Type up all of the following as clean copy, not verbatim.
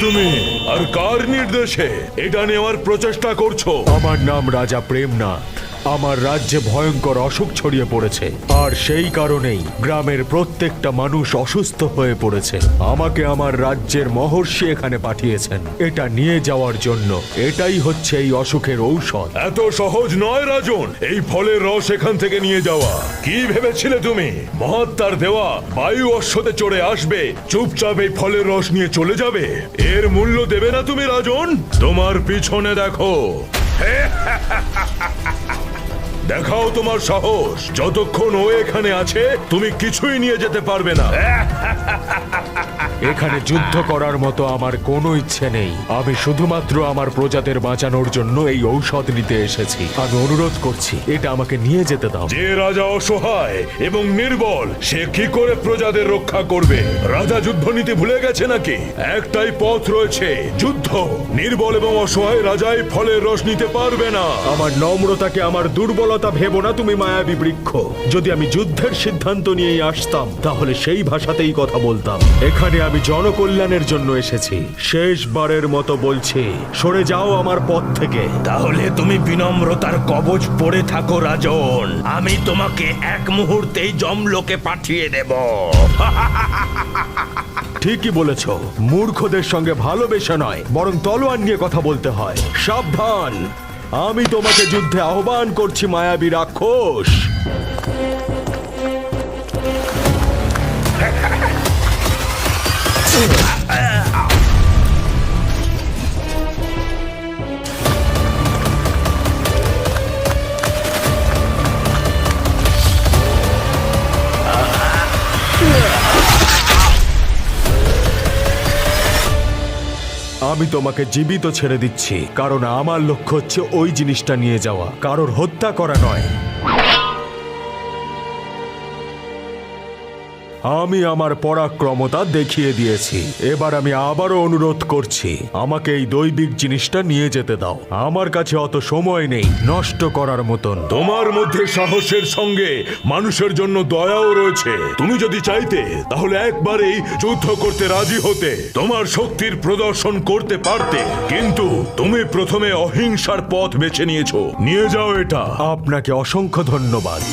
তুমি আর কার নির্দেশে এটা নেওয়ার প্রচেষ্টা করছো? আমার নাম রাজা প্রেমনাথ। আমার রাজ্যে ভয়ঙ্কর অসুখ ছড়িয়ে পড়েছে, আর সেই কারণেই গ্রামের প্রত্যেকটা মানুষ অসুস্থ হয়ে পড়েছে। আমাকে আমার রাজ্যের মহর্ষি এখানে পাঠিয়েছেন এটা নিয়ে যাওয়ার জন্য। এটাই হচ্ছে এই অসুখের ঔষধ। এত সহজ নয় রাজন এই ফলের রস এখান থেকে নিয়ে যাওয়া। কি ভেবেছিলে তুমি মহাত্মার দেওয়া বায়ু অশ্বতে চড়ে আসবে, চুপচাপ এই ফলের রস নিয়ে চলে যাবে? এর মূল্য দেবে না তুমি রাজন? তোমার পিছনে দেখো। দেখাও তোমার সাহস। যতক্ষণ ও এখানে আছে তুমি কিছুই নিয়ে যেতে পারবে না। এখানে যুদ্ধ করার মতো আমার কোনো ইচ্ছে নেই। আমি শুধুমাত্র আমার প্রজাদের বাঁচানোর জন্য এই ঔষধ নিতে এসেছি। আমি অনুরোধ করছি এটা আমাকে নিয়ে যেতে দাও। যে রাজা অসহায় এবং নির্বল সে কি করে প্রজাদের রক্ষা করবে? রাজা যুদ্ধ নীতি ভুলে গেছে নাকি? একটাই পথ রয়েছে, যুদ্ধ। নির্বল এবং অসহায় রাজাই ফলের রস নিতে পারবে না। আমার নম্রতাকে আমার দুর্বলতা ভেবো না তুমি মায়াবী বৃক্ষ। যদি আমি যুদ্ধের সিদ্ধান্ত নিয়েই আসতাম তাহলে সেই ভাষাতেই কথা বলতাম। এখানে আমি জনকল্যাণের জন্য এসেছি। শেষবারের মতো বলছি, সরে যাও আমার পথ থেকে। তাহলে তুমি বিনম্রতার কবচ পড়ে থাকো রাজন। আমি তোমাকে এক মুহূর্তেই যমলোকে পাঠিয়ে দেব। ঠিকই বলেছ। মূর্খদের সঙ্গে ভালোবেসে নয় বরং তলোয়ার নিয়ে কথা বলতে হয়। সাবধান, আমি তোমাকে যুদ্ধে আহ্বান করছি মায়াবী রাক্ষস। আমি তোমাকে জীবিত ছেড়ে দিচ্ছি, কারণ আমার লক্ষ্য হচ্ছে ওই জিনিসটা নিয়ে যাওয়া, কারোর হত্যা করা নয়। আমি আমার পরাক্রমতা দেখিয়ে দিয়েছি। এবার আমি আবারও অনুরোধ করছি, আমাকে এই দৈবিক জিনিসটা নিয়ে যেতে দাও। আমার কাছে অত সময় নেই নষ্ট করার মতন। তোমার মধ্যে সাহসের সঙ্গে মানুষের জন্য দয়াও রয়েছে। তুমি যদি চাইতে তাহলে একবারেই যুদ্ধ করতে রাজি হতে, তোমার শক্তির প্রদর্শন করতে পারতে। কিন্তু তুমি প্রথমে অহিংসার পথ বেছে নিয়েছো। নিয়ে যাও এটা। আপনাকে অসংখ্য ধন্যবাদ।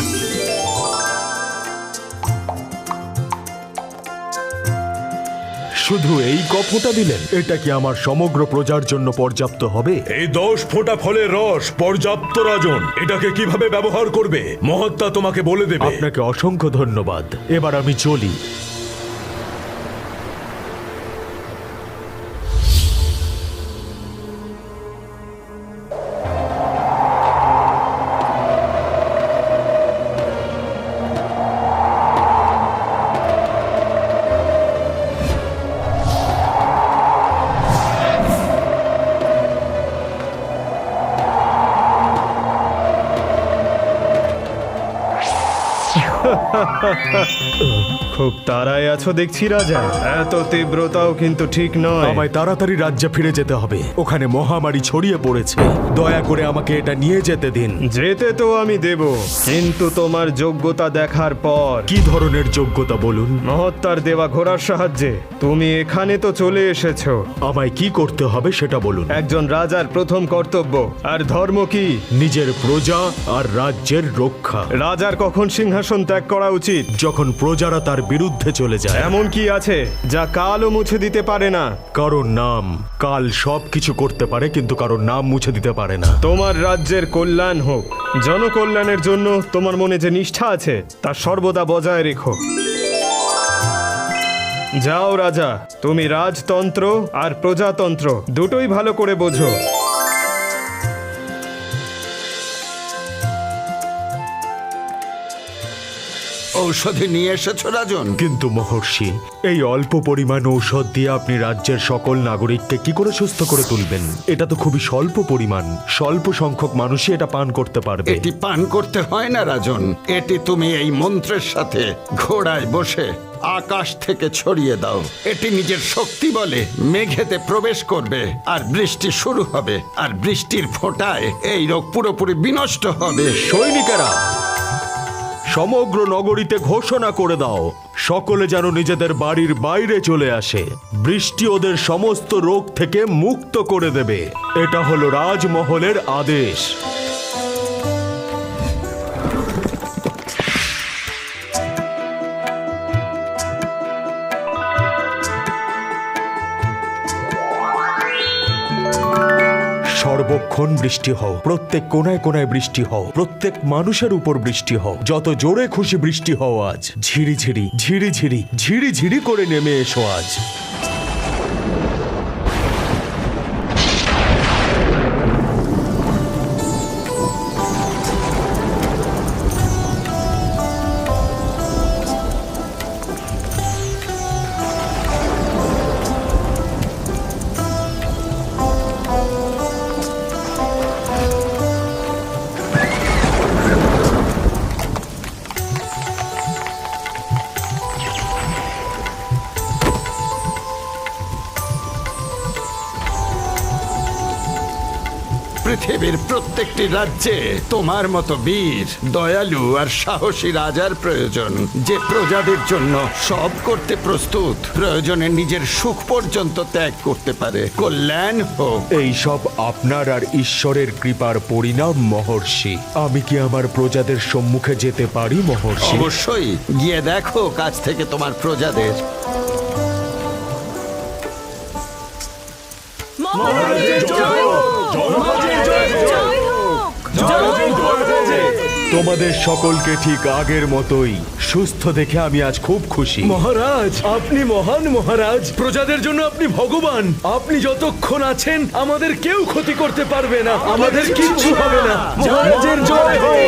শুধু এই কফটা দিলেন? এটা কি আমার সমগ্র প্রজার জন্য পর্যাপ্ত হবে? এই 10 ফোঁটা ফলের রস পর্যাপ্ত রাজন। এটাকে কিভাবে ব্যবহার করবে মহাত্মা তোমাকে বলে দেবে। আপনাকে অসংখ্য ধন্যবাদ। এবার আমি চলি। খুব তাড়ায় আছো দেখছি রাজা। এত তীব্রতাও কিন্তু ঠিক নয়। আমায় তাড়াতাড়ি রাজ্যে ফিরে যেতে হবে। ওখানে মহামারী ছড়িয়ে পড়েছে। দয়া করে আমাকে এটা নিয়ে যেতে দিন। যেতে তো আমি দেব, কিন্তু তোমার যোগ্যতা দেখার পর। কি ধরনের যোগ্যতা বলুন? মহত্তার দেওয়া ঘোড়ার সাহায্যে তুমি এখানে তো চলে এসেছো। আমায় কি করতে হবে সেটা বলুন। একজন রাজার প্রথম কর্তব্য আর ধর্ম কি? নিজের প্রজা আর রাজ্যের রক্ষা। রাজার কখন সিংহাসন ত্যাগ করা উচিত? যখন প্রজারা তার বিরুদ্ধে চলে যায়। এমন কি আছে যা কালও মুছে দিতে পারে না? কারোর নাম কাল সবকিছু করতে পারে, কিন্তু কারোর নাম মুছে দিতে পারে না। তোমার রাজ্যের কল্যাণ হোক। জনকল্যাণের জন্য তোমার মনে যে নিষ্ঠা আছে তা সর্বদা বজায় রেখো। যাও রাজা, তুমি রাজতন্ত্র আর প্রজাতন্ত্র দুটোই ভালো করে বোঝো। ঔষধি নিয়ে এসেছো রাজন? কিন্তু মহর্ষি, এই অল্প পরিমাণ ঔষধ দিয়ে আপনি রাজ্যের সকল নাগরিককে কি করে সুস্থ করে তুলবেন? এটা তো খুবই স্বল্প পরিমাণ। স্বল্প সংখ্যক মানুষই এটা পান করতে পারবে। এটি পান করতে হয় না রাজন। এটি তুমি এই মন্ত্রের সাথে ঘোড়ায় বসে আকাশ থেকে ছড়িয়ে দাও। এটি নিজের শক্তি বলে মেঘেতে প্রবেশ করবে আর বৃষ্টি শুরু হবে। আর বৃষ্টির ফোঁটায় এই রোগ পুরোপুরি বিনষ্ট হবে। সৈনিকেরা, সমগ্র নগরীতে ঘোষণা করে দাও, সকলে যেন নিজেদের বাড়ির বাইরে চলে আসে। বৃষ্টি ওদের সমস্ত রোগ থেকে মুক্ত করে দেবে। এটা হলো রাজমহলের আদেশ। সর্বক্ষণ বৃষ্টি হও, প্রত্যেক কোনায় কোনায় বৃষ্টি হও, প্রত্যেক মানুষের উপর বৃষ্টি হও। যত জোরে খুশি বৃষ্টি হও আজ। ঝিরি ঝিরি ঝিরি ঝিরি ঝিরি ঝিরি করে নেমে এসো আজ। পৃথিবীর প্রত্যেকটি রাজ্যে তোমার মতো বীর, দয়ালু আর সাহসী রাজার প্রয়োজন, যে প্রজাদের জন্য সব করতে প্রস্তুত, প্রয়োজনে নিজের সুখ পর্যন্ত ত্যাগ করতে পারে। কল্যাণ হোক। এই সব আপনার আর ঈশ্বরের কৃপার পরিণাম মহর্ষি। আমি কি আমার প্রজাদের সম্মুখে যেতে পারি মহর্ষি? অবশ্যই, গিয়ে দেখো কাছ থেকে তোমার প্রজাদের। তোমাদের সকলকে ঠিক আগের মতোই সুস্থ দেখে আমি আজ খুব খুশি। মহারাজ, আপনি মহান মহারাজ। প্রজাদের জন্য আপনি ভগবান। আপনি যতক্ষণ আছেন আমাদের কেউ ক্ষতি করতে পারবে না, আমাদের কিচ্ছু হবে না। মহারাজের জয় হোক।